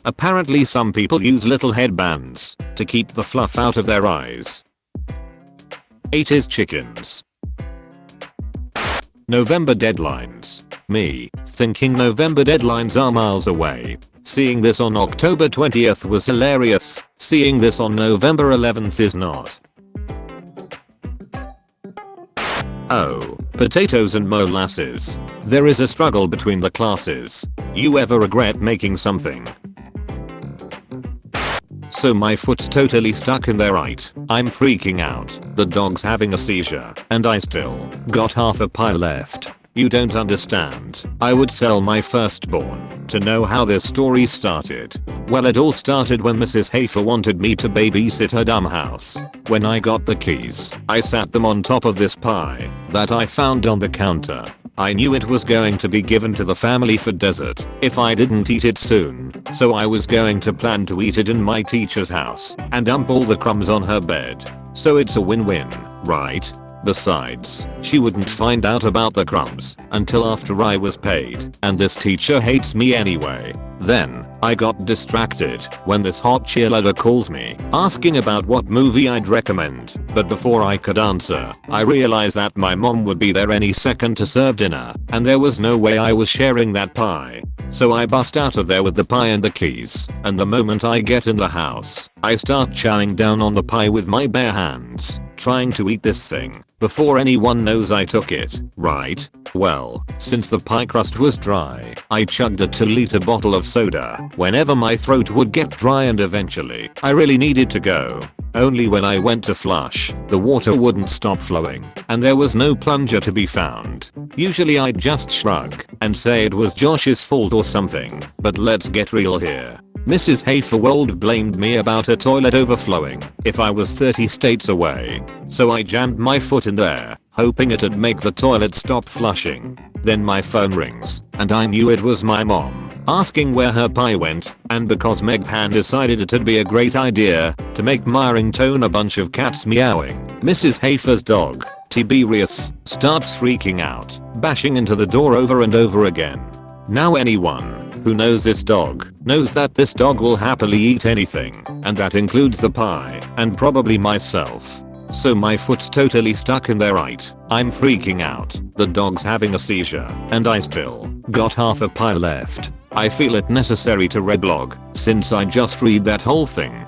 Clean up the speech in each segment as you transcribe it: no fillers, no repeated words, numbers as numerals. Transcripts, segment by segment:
Apparently some people use little headbands to keep the fluff out of their eyes. 8 is chickens. November deadlines. Me, thinking November deadlines are miles away. Seeing this on October 20th was hilarious. Seeing this on November 11th is not. Oh, potatoes and molasses. There is a struggle between the classes. You ever regret making something? So my foot's totally stuck in there, right? I'm freaking out. The dog's having a seizure and I still got half a pie left. You don't understand. I would sell my firstborn to know how this story started. Well, it all started when Mrs. Hafer wanted me to babysit her dumb house. When I got the keys, I sat them on top of this pie that I found on the counter. I knew it was going to be given to the family for dessert if I didn't eat it soon, so I was going to plan to eat it in my teacher's house and dump all the crumbs on her bed. So it's a win-win, right? Besides, she wouldn't find out about the crumbs until after I was paid, and this teacher hates me anyway. Then, I got distracted when this hot cheerleader calls me asking about what movie I'd recommend, but before I could answer, I realized that my mom would be there any second to serve dinner, and there was no way I was sharing that pie. So I bust out of there with the pie and the keys, and the moment I get in the house, I start chowing down on the pie with my bare hands, trying to eat this thing before anyone knows I took it, right? Well, since the pie crust was dry, I chugged a 2-liter bottle of soda whenever my throat would get dry, and eventually, I really needed to go. Only when I went to flush, the water wouldn't stop flowing, and there was no plunger to be found. Usually I'd just shrug and say it was Josh's fault or something, but let's get real here. Mrs. Haferwold blamed me about her toilet overflowing if I was 30 states away. So I jammed my foot in there, hoping it'd make the toilet stop flushing. Then my phone rings, and I knew it was my mom, asking where her pie went, and because Meg Han decided it'd be a great idea to make my ringtone a bunch of cats meowing, Mrs. Hafer's dog, Tiberius, starts freaking out, bashing into the door over and over again. Now anyone who knows this dog knows that this dog will happily eat anything, and that includes the pie, and probably myself. So my foot's totally stuck in there, right? I'm freaking out. The dog's having a seizure, and I still got half a pie left. I feel it necessary to reblog, since I just read that whole thing.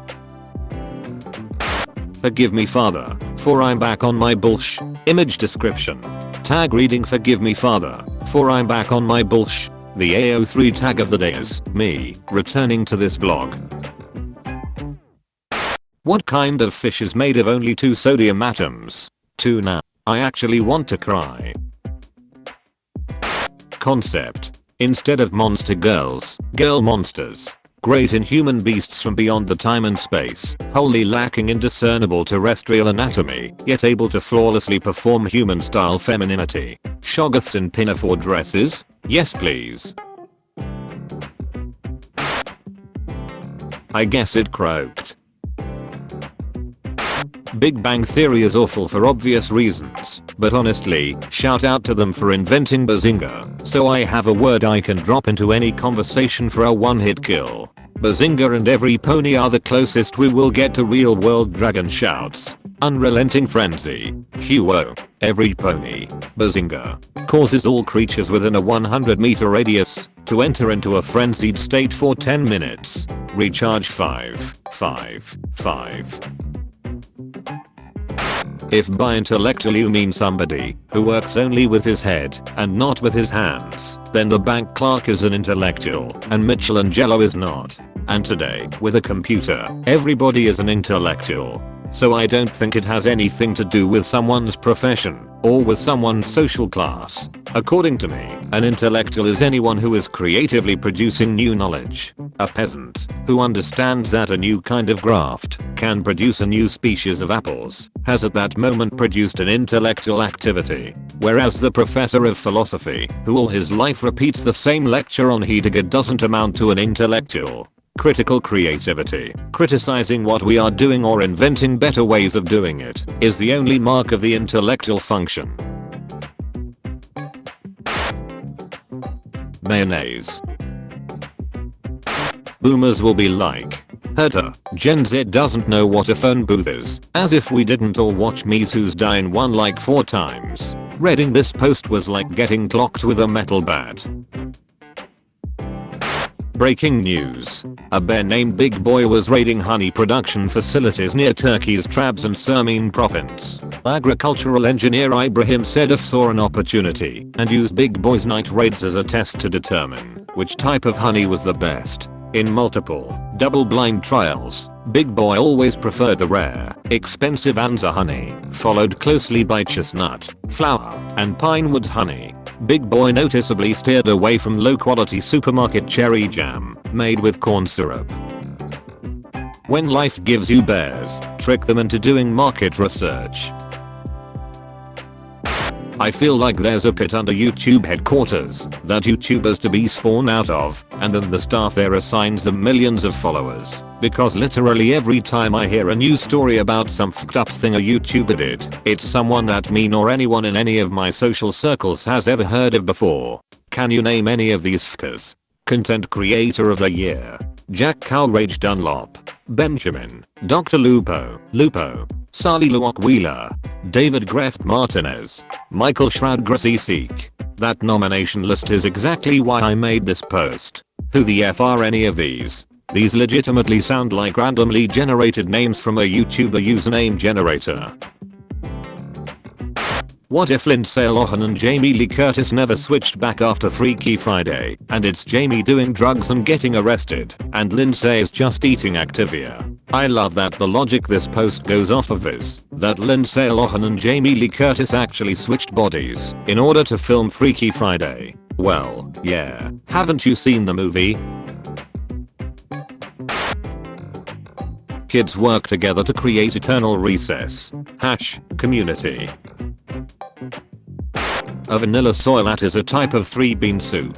Forgive me, Father, for I'm back on my bullsh. Image description. Tag reading forgive me, Father, for I'm back on my bullsh. The AO3 tag of the day is me returning to this blog. What kind of fish is made of only 2 sodium atoms? Tuna. I actually want to cry. Concept. Instead of monster girls, girl monsters. Great inhuman beasts from beyond the time and space, wholly lacking in discernible terrestrial anatomy, yet able to flawlessly perform human-style femininity. Shoggoths in pinafore dresses? Yes please. I guess it croaked. Big Bang Theory is awful for obvious reasons, but honestly, shout out to them for inventing Bazinga, so I have a word I can drop into any conversation for a one-hit kill. Bazinga and every pony are the closest we will get to real-world dragon shouts. Unrelenting frenzy. Huo. Every pony. Bazinga. Causes all creatures within a 100-meter radius to enter into a frenzied state for 10 minutes. Recharge 5. If by intellectual you mean somebody who works only with his head and not with his hands, then the bank clerk is an intellectual and Michelangelo is not. And today, with a computer, everybody is an intellectual. So I don't think it has anything to do with someone's profession or with someone's social class. According to me, an intellectual is anyone who is creatively producing new knowledge. A peasant who understands that a new kind of graft can produce a new species of apples has at that moment produced an intellectual activity. Whereas the professor of philosophy, who all his life repeats the same lecture on Heidegger, doesn't amount to an intellectual. Critical creativity, criticizing what we are doing or inventing better ways of doing it, is the only mark of the intellectual function. Mayonnaise. Boomers will be like, herder, Gen Z doesn't know what a phone booth is, as if we didn't all watch Who's Die in One like 4 times. Reading this post was like getting clocked with a metal bat. Breaking news. A bear named Big Boy was raiding honey production facilities near Turkey's Trabzon and Sirmian province. Agricultural engineer Ibrahim Sedef saw an opportunity and used Big Boy's night raids as a test to determine which type of honey was the best. In multiple, double-blind trials, Big Boy always preferred the rare, expensive Anza honey, followed closely by chestnut, flower, and pinewood honey. Big Boy noticeably steered away from low-quality supermarket cherry jam, made with corn syrup. When life gives you bears, trick them into doing market research. I feel like there's a pit under YouTube headquarters that YouTubers to be spawned out of, and then the staff there assigns them millions of followers. Because literally every time I hear a news story about some fucked up thing a YouTuber did, it's someone that me nor anyone in any of my social circles has ever heard of before. Can you name any of these fuckers? Content Creator of the Year: Jack Calrage Dunlop, Benjamin, Dr. Lupo, Sally Luwak Wheeler, David Greft Martinez, Michael Shroud Grasisik. That nomination list is exactly why I made this post. Who the F are any of these? These legitimately sound like randomly generated names from a YouTuber username generator. What if Lindsay Lohan and Jamie Lee Curtis never switched back after Freaky Friday, and it's Jamie doing drugs and getting arrested, and Lindsay is just eating Activia? I love that the logic this post goes off of is that Lindsay Lohan and Jamie Lee Curtis actually switched bodies in order to film Freaky Friday. Well, yeah. Haven't you seen the movie? Kids work together to create eternal recess. Community. A vanilla soy latte is a type of 3-bean soup.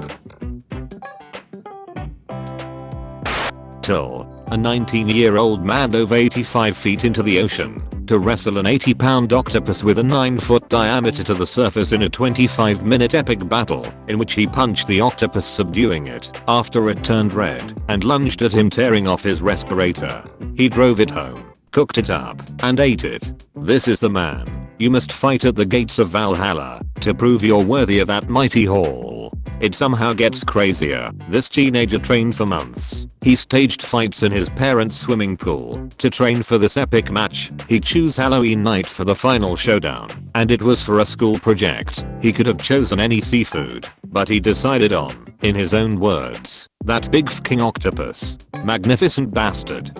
Till a 19-year-old man dove 85 feet into the ocean to wrestle an 80-pound octopus with a 9-foot diameter to the surface in a 25-minute epic battle in which he punched the octopus, subduing it after it turned red, and lunged at him, tearing off his respirator. He drove it home, cooked it up, and ate it. This is the man you must fight at the gates of Valhalla to prove you're worthy of that mighty haul. It somehow gets crazier. This teenager trained for months. He staged fights in his parents' swimming pool to train for this epic match. He chose Halloween night for the final showdown, and it was for a school project. He could have chosen any seafood, but he decided on, in his own words, that big fucking octopus. Magnificent bastard.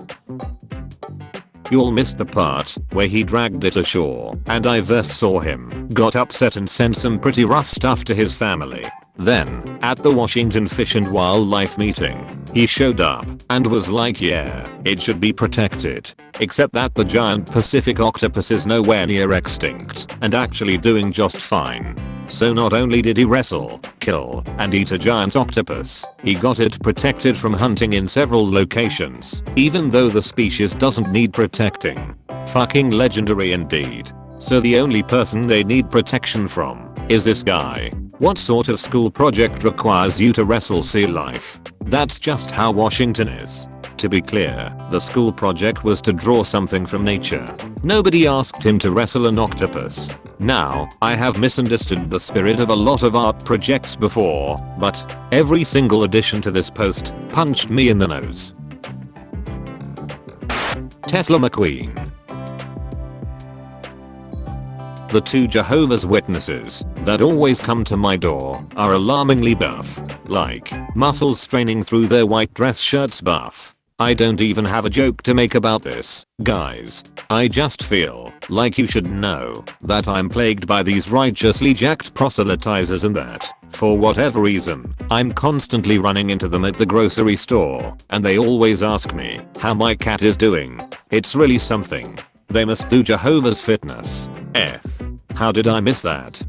You'll miss the part where he dragged it ashore, and I first saw him, got upset and sent some pretty rough stuff to his family. Then, at the Washington Fish and Wildlife meeting, he showed up and was like, yeah, it should be protected. Except that the giant Pacific octopus is nowhere near extinct and actually doing just fine. So not only did he wrestle, kill, and eat a giant octopus, he got it protected from hunting in several locations, even though the species doesn't need protecting. Fucking legendary indeed. So the only person they need protection from is this guy. What sort of school project requires you to wrestle sea life? That's just how Washington is. To be clear, the school project was to draw something from nature. Nobody asked him to wrestle an octopus. Now, I have misunderstood the spirit of a lot of art projects before, but every single addition to this post punched me in the nose. Tesla McQueen. The 2 Jehovah's Witnesses that always come to my door are alarmingly buff, like muscles straining through their white dress shirts buff. I don't even have a joke to make about this, guys. I just feel like you should know that I'm plagued by these righteously jacked proselytizers and that, for whatever reason, I'm constantly running into them at the grocery store, and they always ask me how my cat is doing. It's really something. They must do Jehovah's Fitness. How did I miss that?